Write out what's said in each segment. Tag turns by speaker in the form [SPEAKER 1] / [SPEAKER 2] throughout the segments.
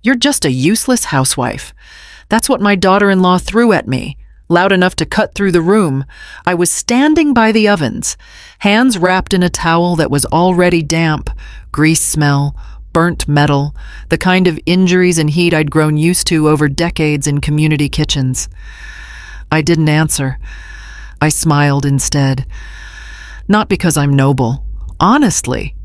[SPEAKER 1] You're just a useless housewife. That's what my daughter-in-law threw at me, loud enough to cut through the room. I was standing by the ovens, hands wrapped in a towel that was already damp, grease smell, burnt metal, the kind of injuries and heat I'd grown used to over decades in community kitchens. I didn't answer. I smiled instead. Not because I'm noble, honestly.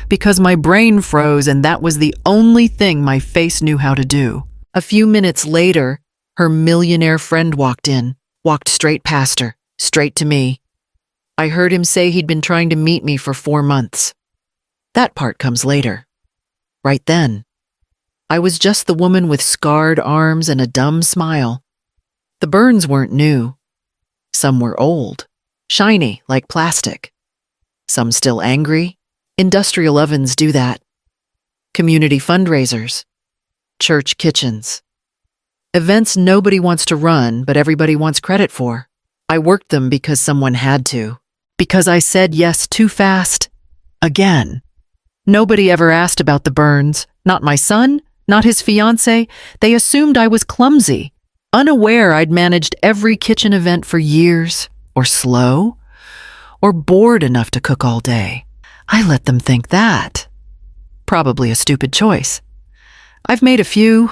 [SPEAKER 1] Because my brain froze and that was the only thing my face knew how to do. A few minutes later, her millionaire friend walked straight past her, straight to me. I heard him say he'd been trying to meet me for 4 months. That part comes later. Right then, I was just the woman with scarred arms and a dumb smile. The burns weren't new. Some were old, shiny like plastic. Some still angry. Industrial ovens do that. Community fundraisers. Church kitchens. Events nobody wants to run, but everybody wants credit for. I worked them because someone had to. Because I said yes too fast. Again. Nobody ever asked about the burns. Not my son, not his fiancée. They assumed I was clumsy, unaware I'd managed every kitchen event for years, or slow, or bored enough to cook all day. I let them think that. Probably a stupid choice. I've made a few.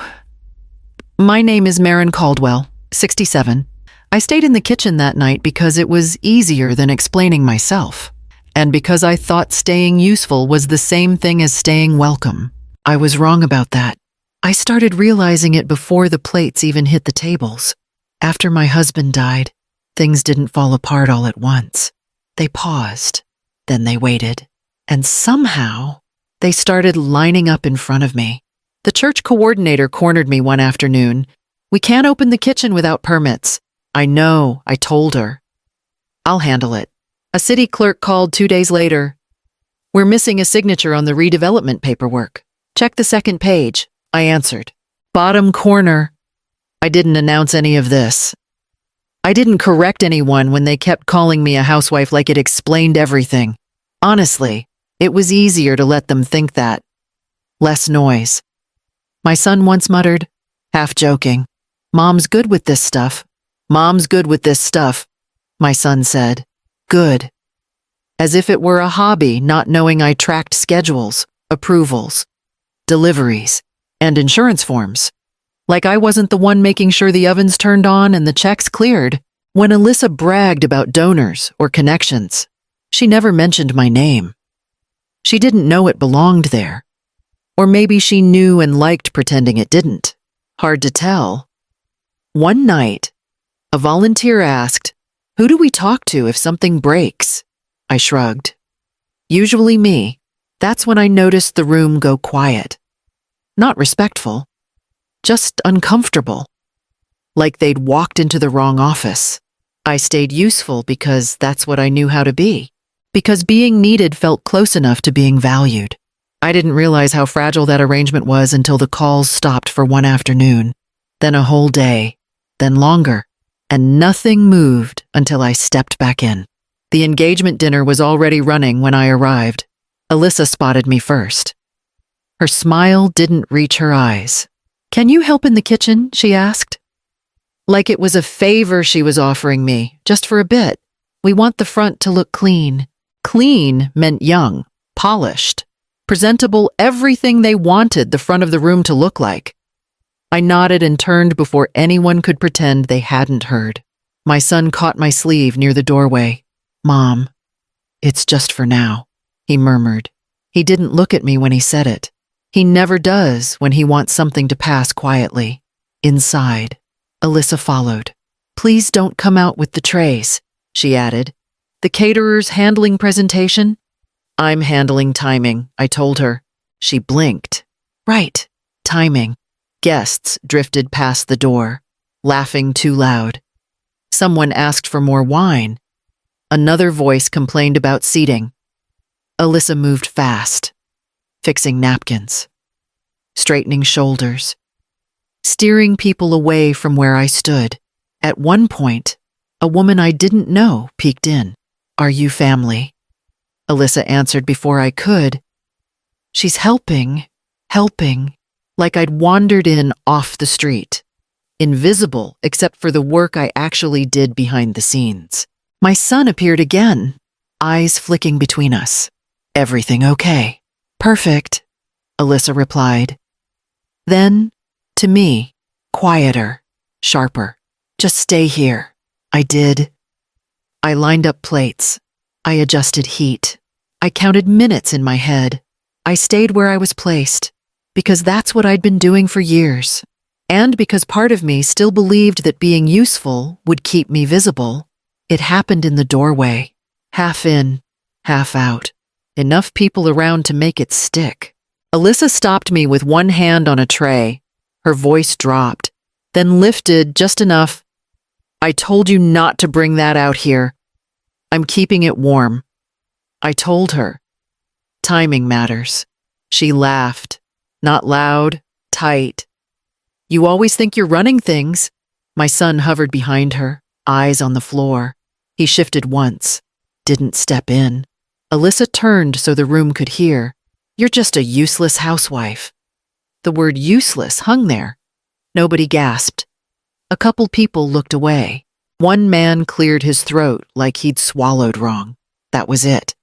[SPEAKER 1] My name is Maren Caldwell, 67. I stayed in the kitchen that night because it was easier than explaining myself. And because I thought staying useful was the same thing as staying welcome. I was wrong about that. I started realizing it before the plates even hit the tables. After my husband died, things didn't fall apart all at once. They paused, then they waited. And somehow, they started lining up in front of me. The church coordinator cornered me one afternoon. "We can't open the kitchen without permits." "I know," I told her. "I'll handle it." A city clerk called 2 days later. "We're missing a signature on the redevelopment paperwork." "Check the second page," I answered. "Bottom corner." I didn't announce any of this. I didn't correct anyone when they kept calling me a housewife like it explained everything. Honestly, it was easier to let them think that. Less noise. My son once muttered, half joking, "Mom's good with this stuff. Mom's good with this stuff." My son said, "Good." As if it were a hobby, not knowing I tracked schedules, approvals, deliveries, and insurance forms. Like I wasn't the one making sure the ovens turned on and the checks cleared. When Alyssa bragged about donors or connections, she never mentioned my name. She didn't know it belonged there. Or maybe she knew and liked pretending it didn't. Hard to tell. One night, a volunteer asked, "Who do we talk to if something breaks?" I shrugged. Usually me. That's when I noticed the room go quiet. Not respectful, just uncomfortable. Like they'd walked into the wrong office. I stayed useful because that's what I knew how to be. Because being needed felt close enough to being valued. I didn't realize how fragile that arrangement was until the calls stopped for one afternoon, then a whole day, then longer, and nothing moved until I stepped back in. The engagement dinner was already running when I arrived. Alyssa spotted me first. Her smile didn't reach her eyes. "Can you help in the kitchen?" she asked. Like it was a favor she was offering me, just for a bit. "We want the front to look clean." Clean meant young, polished, presentable, everything they wanted the front of the room to look like. I nodded and turned before anyone could pretend they hadn't heard. My son caught my sleeve near the doorway. "Mom, it's just for now," he murmured. He didn't look at me when he said it. He never does when he wants something to pass quietly. Inside, Alyssa followed. "Please don't come out with the trays," she added. "The caterer's handling presentation?" "I'm handling timing," I told her. She blinked. Right, timing. Guests drifted past the door, laughing too loud. Someone asked for more wine. Another voice complained about seating. Alyssa moved fast, fixing napkins, straightening shoulders, steering people away from where I stood. At one point, a woman I didn't know peeked in. "Are you family?" Alyssa answered before I could. "She's helping, like I'd wandered in off the street, invisible except for the work I actually did behind the scenes. My son appeared again, eyes flicking between us. "Everything okay?" "Perfect," Alyssa replied. Then, to me, quieter, sharper. "Just stay here." I did. I lined up plates. I adjusted heat. I counted minutes in my head. I stayed where I was placed, because that's what I'd been doing for years. And because part of me still believed that being useful would keep me visible. It happened in the doorway, half in, half out. Enough people around to make it stick. Alyssa stopped me with one hand on a tray. Her voice dropped, then lifted just enough. "I told you not to bring that out here. I'm keeping it warm." I told her. Timing matters. She laughed, not loud, tight. "You always think you're running things." My son hovered behind her, eyes on the floor. He shifted once, didn't step in. Alyssa turned so the room could hear. "You're just a useless housewife." The word useless hung there. Nobody gasped. A couple people looked away. One man cleared his throat like he'd swallowed wrong. That was it.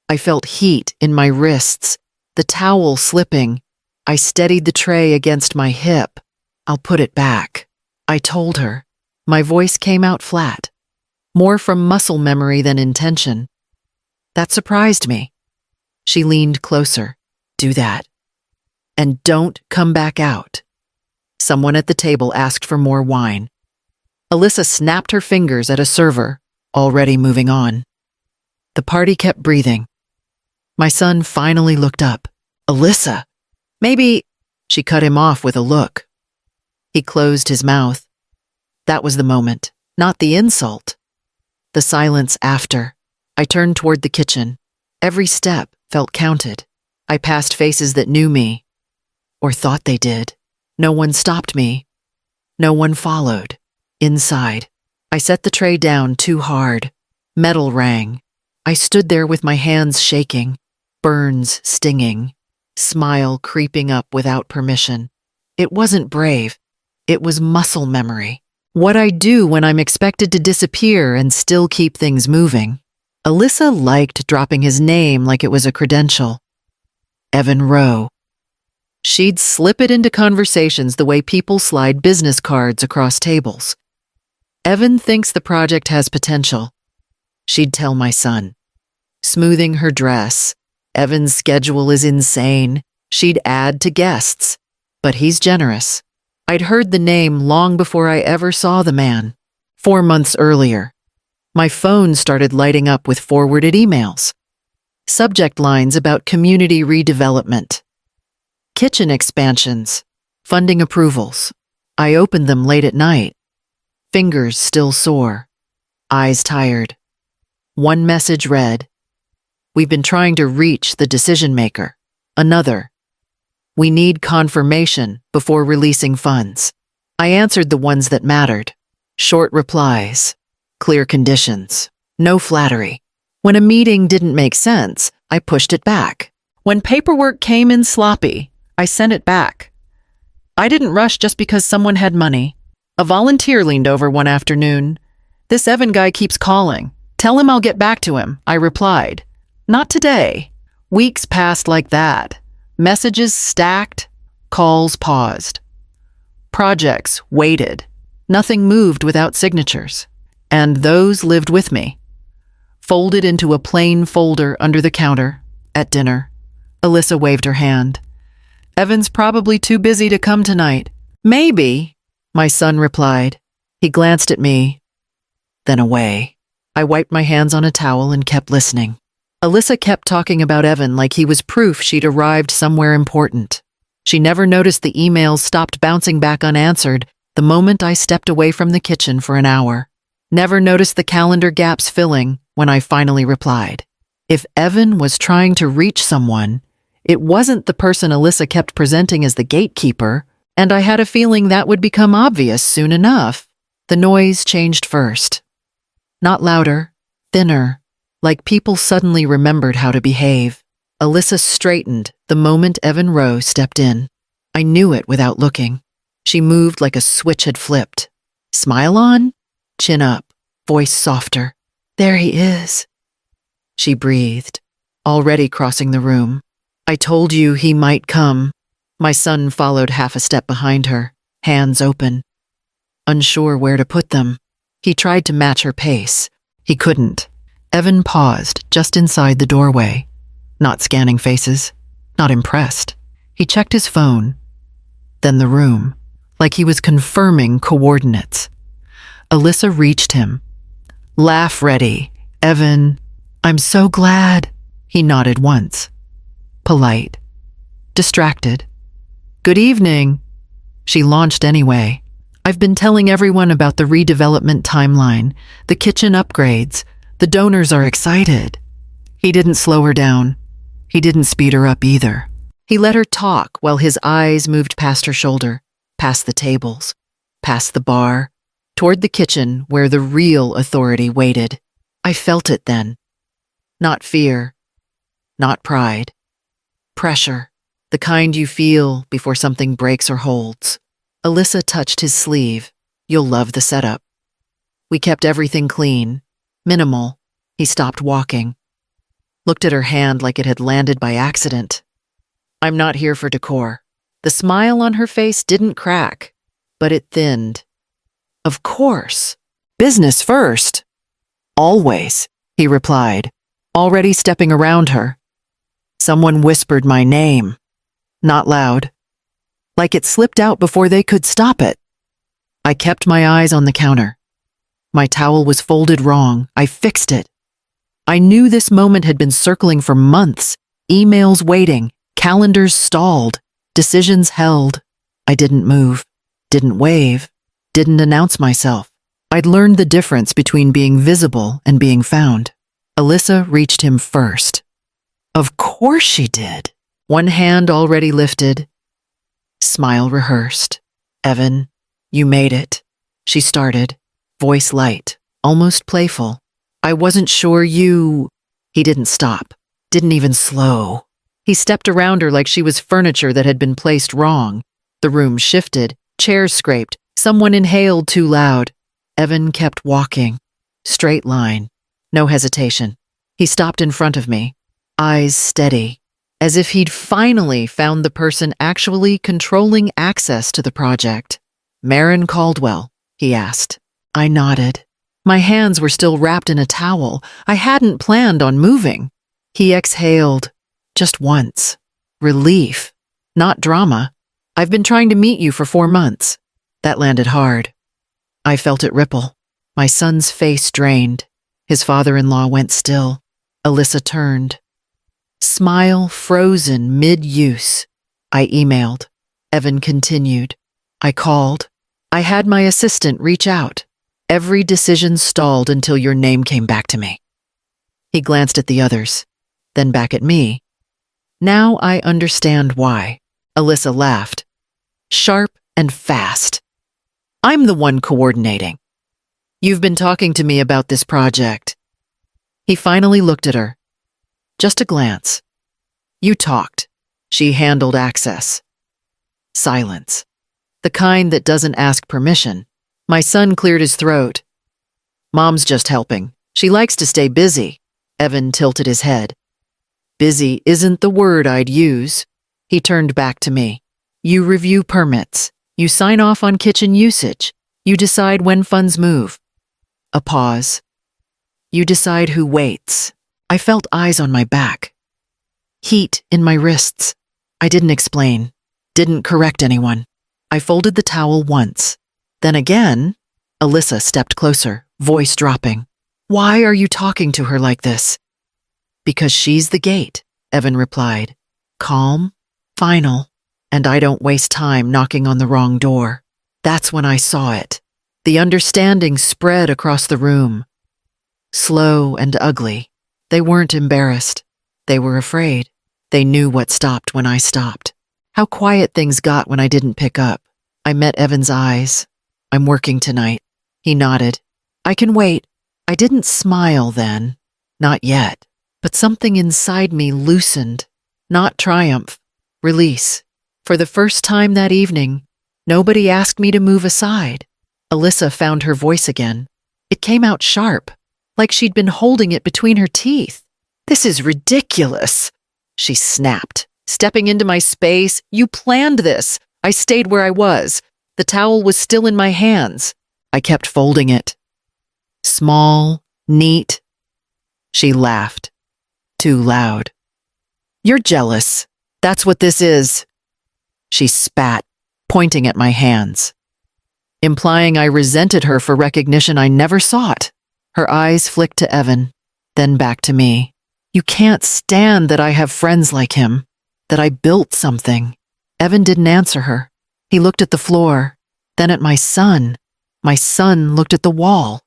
[SPEAKER 1] I felt heat in my wrists, the towel slipping. I steadied the tray against my hip. "I'll put it back," I told her. My voice came out flat, more from muscle memory than intention. That surprised me. She leaned closer. "Do that. And don't come back out." Someone at the table asked for more wine. Alyssa snapped her fingers at a server, already moving on. The party kept breathing. My son finally looked up. "Alyssa, maybe—" She cut him off with a look. He closed his mouth. That was the moment, not the insult. The silence after. I turned toward the kitchen. Every step felt counted. I passed faces that knew me, or thought they did. No one stopped me. No one followed. Inside, I set the tray down too hard. Metal rang. I stood there with my hands shaking, burns stinging, smile creeping up without permission. It wasn't brave. It was muscle memory. What I do when I'm expected to disappear and still keep things moving. Alyssa liked dropping his name like it was a credential. Evan Rowe. She'd slip it into conversations the way people slide business cards across tables. "Evan thinks the project has potential," she'd tell my son. Smoothing her dress. "Evan's schedule is insane." She'd add to guests. "But he's generous." I'd heard the name long before I ever saw the man. 4 months earlier, my phone started lighting up with forwarded emails. Subject lines about community redevelopment. Kitchen expansions. Funding approvals. I opened them late at night. Fingers still sore. Eyes tired. One message read, "We've been trying to reach the decision maker." Another, "We need confirmation before releasing funds." I answered the ones that mattered. Short replies. Clear conditions. No flattery. When a meeting didn't make sense, I pushed it back. When paperwork came in sloppy, I sent it back. I didn't rush just because someone had money. A volunteer leaned over one afternoon. "This Evan guy keeps calling. Tell him I'll get back to him," I replied. "Not today." Weeks passed like that. Messages stacked, calls paused. Projects waited. Nothing moved without signatures. And those lived with me. Folded into a plain folder under the counter, at dinner. Alyssa waved her hand. "Evan's probably too busy to come tonight." "Maybe," my son replied. He glanced at me, then away. I wiped my hands on a towel and kept listening. Alyssa kept talking about Evan like he was proof she'd arrived somewhere important. She never noticed the emails stopped bouncing back unanswered the moment I stepped away from the kitchen for an hour. Never noticed the calendar gaps filling when I finally replied. If Evan was trying to reach someone, it wasn't the person Alyssa kept presenting as the gatekeeper, and I had a feeling that would become obvious soon enough. The noise changed first. Not louder, thinner, like people suddenly remembered how to behave. Alyssa straightened the moment Evan Rowe stepped in. I knew it without looking. She moved like a switch had flipped. Smile on, chin up, voice softer. There he is. She breathed, already crossing the room. I told you he might come. My son followed half a step behind her, hands open. Unsure where to put them, he tried to match her pace. He couldn't. Evan paused just inside the doorway, not scanning faces, not impressed. He checked his phone, then the room, like he was confirming coordinates. Alyssa reached him. Laugh ready, Evan. I'm so glad. He nodded once. Polite. Distracted. Good evening. She launched anyway. I've been telling everyone about the redevelopment timeline, the kitchen upgrades. The donors are excited. He didn't slow her down. He didn't speed her up either. He let her talk while his eyes moved past her shoulder, past the tables, past the bar, toward the kitchen where the real authority waited. I felt it then. Not fear, not pride. Pressure, the kind you feel before something breaks or holds. Alyssa touched his sleeve. You'll love the setup. We kept everything clean, minimal. He stopped walking. Looked at her hand like it had landed by accident. I'm not here for decor. The smile on her face didn't crack, but it thinned. Of course. Business first. Always, he replied, already stepping around her. Someone whispered my name. Not loud. Like it slipped out before they could stop it. I kept my eyes on the counter. My towel was folded wrong. I fixed it. I knew this moment had been circling for months. Emails waiting, calendars stalled, decisions held. I didn't move, didn't wave, didn't announce myself. I'd learned the difference between being visible and being found. Alyssa reached him first. Of course she did. One hand already lifted. Smile rehearsed. Evan, you made it. She started, voice light, almost playful. I wasn't sure you... He didn't stop, didn't even slow. He stepped around her like she was furniture that had been placed wrong. The room shifted, chairs scraped, someone inhaled too loud. Evan kept walking. Straight line, no hesitation. He stopped in front of me, eyes steady, as if he'd finally found the person actually controlling access to the project. Maren Caldwell, he asked. I nodded. My hands were still wrapped in a towel. I hadn't planned on moving. He exhaled, just once. Relief, not drama. I've been trying to meet you for 4 months. That landed hard. I felt it ripple. My son's face drained. His father-in-law went still. Alyssa turned. Smile frozen mid-use. I emailed. Evan continued. I called. I had my assistant reach out. Every decision stalled until your name came back to me. He glanced at the others, then back at me. Now I understand why. Alyssa laughed. Sharp and fast. I'm the one coordinating. You've been talking to me about this project. He finally looked at her. Just a glance. You talked. She handled access. Silence. The kind that doesn't ask permission. My son cleared his throat. Mom's just helping. She likes to stay busy. Evan tilted his head. Busy isn't the word I'd use. He turned back to me. You review permits. You sign off on kitchen usage. You decide when funds move. A pause. You decide who waits. I felt eyes on my back. Heat in my wrists. I didn't explain. Didn't correct anyone. I folded the towel once. Then again, Alyssa stepped closer, voice dropping. Why are you talking to her like this? Because she's the gate, Evan replied. Calm, final, and I don't waste time knocking on the wrong door. That's when I saw it. The understanding spread across the room. Slow and ugly. They weren't embarrassed. They were afraid. They knew what stopped when I stopped. How quiet things got when I didn't pick up. I met Evan's eyes. I'm working tonight. He nodded. I can wait. I didn't smile then. Not yet. But something inside me loosened. Not triumph. Release. For the first time that evening, nobody asked me to move aside. Alyssa found her voice again. It came out sharp, like she'd been holding it between her teeth. "This is ridiculous," she snapped, stepping into my space. "You planned this." I stayed where I was. The towel was still in my hands. I kept folding it. Small, neat. She laughed. Too loud. "You're jealous. That's what this is." She spat, pointing at my hands, implying I resented her for recognition I never sought. Her eyes flicked to Evan, then back to me. "You can't stand that I have friends like him, that I built something." Evan didn't answer her. He looked at the floor, then at my son. My son looked at the wall.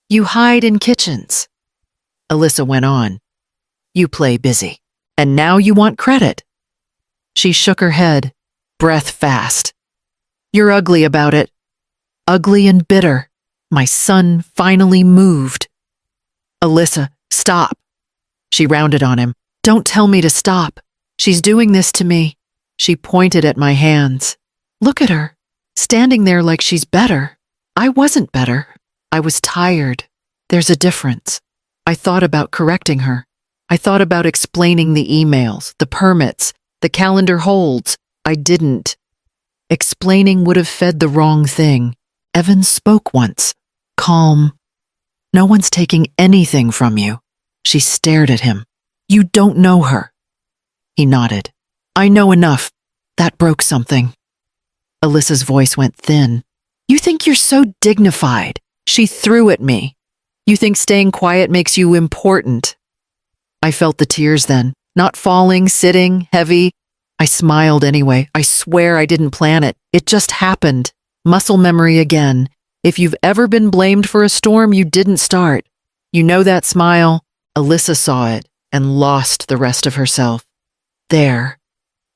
[SPEAKER 1] "You hide in kitchens," Alyssa went on. "You play busy, and now you want credit." She shook her head, breath fast. "You're ugly about it. Ugly and bitter." My son finally moved. "Alyssa, stop." She rounded on him. "Don't tell me to stop. She's doing this to me." She pointed at my hands. "Look at her, standing there like she's better. I wasn't better. I was tired. There's a difference." I thought about correcting her. I thought about explaining the emails, the permits, the calendar holds. I didn't. Explaining would have fed the wrong thing. Evan spoke once. Calm. "No one's taking anything from you." She stared at him. "You don't know her." He nodded. "I know enough. That broke something." Alyssa's voice went thin. "You think you're so dignified." She threw at me. "You think staying quiet makes you important." I felt the tears then, not falling, sitting, heavy. I smiled anyway. I swear I didn't plan it. It just happened. Muscle memory again. If you've ever been blamed for a storm you didn't start, you know that smile. Alyssa saw it and lost the rest of herself. "There.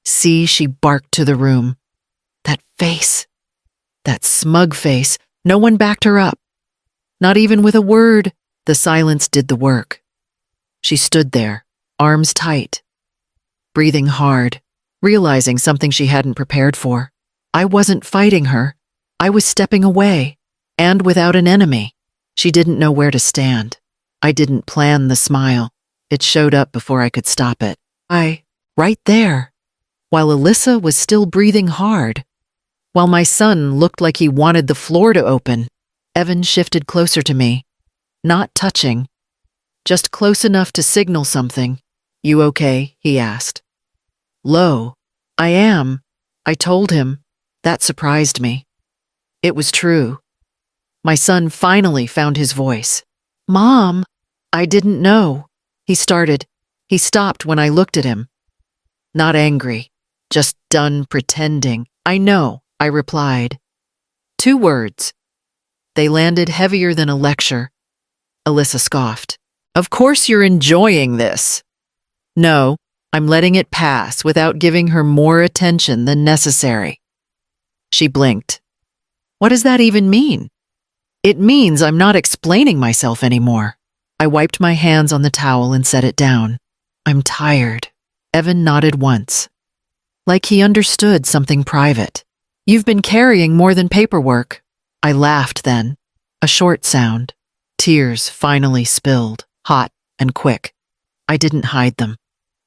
[SPEAKER 1] See," she barked to the room. That face. That smug face. No one backed her up. Not even with a word. The silence did the work. She stood there, arms tight, breathing hard, realizing something she hadn't prepared for. I wasn't fighting her. I was stepping away, and without an enemy. She didn't know where to stand. I didn't plan the smile. It showed up before I could stop it. Right there. While Alyssa was still breathing hard, while my son looked like he wanted the floor to open, Evan shifted closer to me, not touching, just close enough to signal something. "You okay?" he asked. Low. "I am," I told him. That surprised me. It was true. My son finally found his voice. "Mom." "I didn't know." He started. He stopped when I looked at him. Not angry, just done pretending. "I know," I replied. 2 words. They landed heavier than a lecture. Alyssa scoffed. "Of course you're enjoying this." "No, I'm letting it pass without giving her more attention than necessary." She blinked. "What does that even mean?" "It means I'm not explaining myself anymore." I wiped my hands on the towel and set it down. "I'm tired." Evan nodded once, like he understood something private. "You've been carrying more than paperwork." I laughed then. A short sound. Tears finally spilled, hot and quick. I didn't hide them,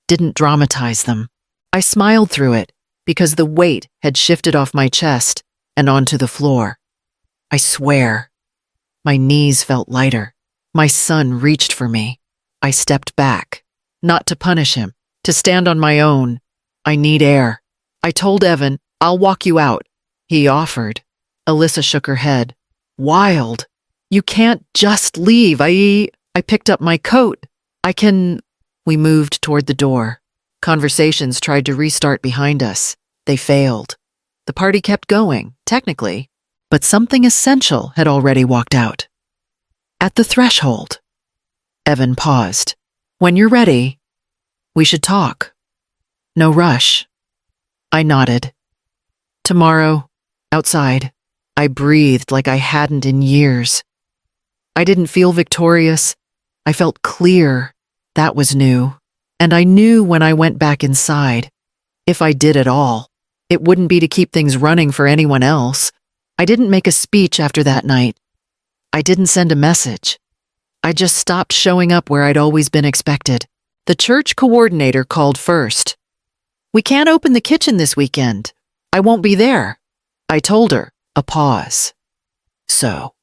[SPEAKER 1] didn't dramatize them. I smiled through it because the weight had shifted off my chest and onto the floor. I swear. My knees felt lighter. My son reached for me. I stepped back, not to punish him, to stand on my own. "I need air." I told Evan, "I'll walk you out." He offered. Alyssa shook her head. "Wild. You can't just leave. I picked up my coat. I can..." We moved toward the door. Conversations tried to restart behind us. They failed. The party kept going, technically, but something essential had already walked out. At the threshold, Evan paused. "When you're ready, we should talk. No rush." I nodded. "Tomorrow, outside." I breathed like I hadn't in years. I didn't feel victorious. I felt clear. That was new. And I knew when I went back inside, if I did at all, It wouldn't be to keep things running for anyone else. I didn't make a speech after that night. I didn't send a message. I just stopped showing up where I'd always been expected. The church coordinator called first. "We can't open the kitchen this weekend. I won't be there." I told her. A pause. "So,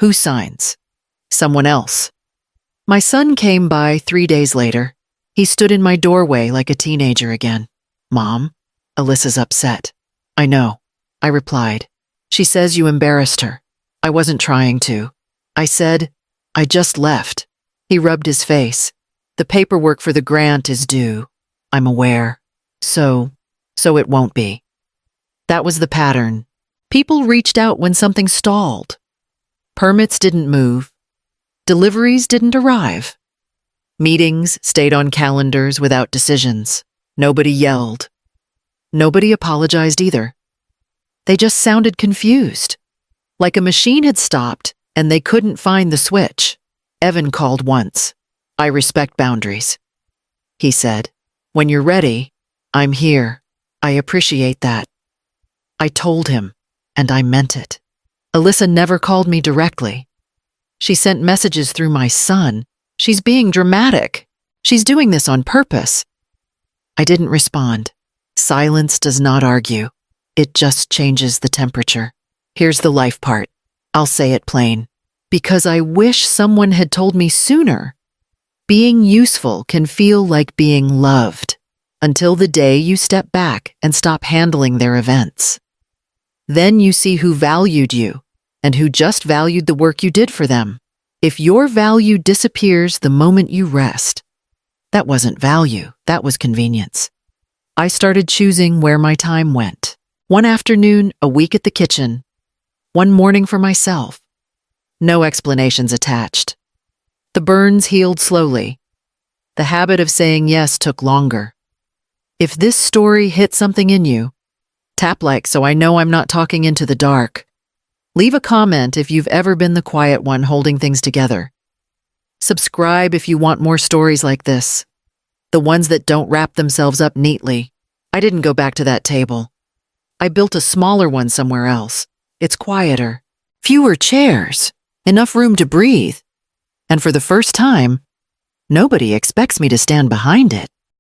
[SPEAKER 1] who signs?" "Someone else." My son came by 3 days later. He stood in my doorway like a teenager again. "Mom?" Alyssa's upset. "I know," I replied. "She says you embarrassed her." I wasn't trying to. I said, "I just left." He rubbed his face. "The paperwork for the grant is due. I'm aware. So it won't be." That was the pattern. People reached out when something stalled. Permits didn't move. Deliveries didn't arrive. Meetings stayed on calendars without decisions. Nobody yelled. Nobody apologized either. They just sounded confused, like a machine had stopped and they couldn't find the switch. Evan called once. "I respect boundaries," he said. "When you're ready, I'm here. I appreciate that." I told him, and I meant it. Alyssa never called me directly. She sent messages through my son. She's being dramatic. She's doing this on purpose. I didn't respond. Silence does not argue. It just changes the temperature. Here's the life part. I'll say it plain. Because I wish someone had told me sooner. Being useful can feel like being loved, until the day you step back and stop handling their events. Then you see who valued you and who just valued the work you did for them. If your value disappears the moment you rest, that wasn't value, that was convenience. I started choosing where my time went. One afternoon, a week at the kitchen. One morning for myself. No explanations attached. The burns healed slowly. The habit of saying yes took longer. If this story hit something in you, tap like so I know I'm not talking into the dark. Leave a comment if you've ever been the quiet one holding things together. Subscribe if you want more stories like this. The ones that don't wrap themselves up neatly. I didn't go back to that table. I built a smaller one somewhere else. It's quieter. Fewer chairs. Enough room to breathe. And for the first time, nobody expects me to stand behind it.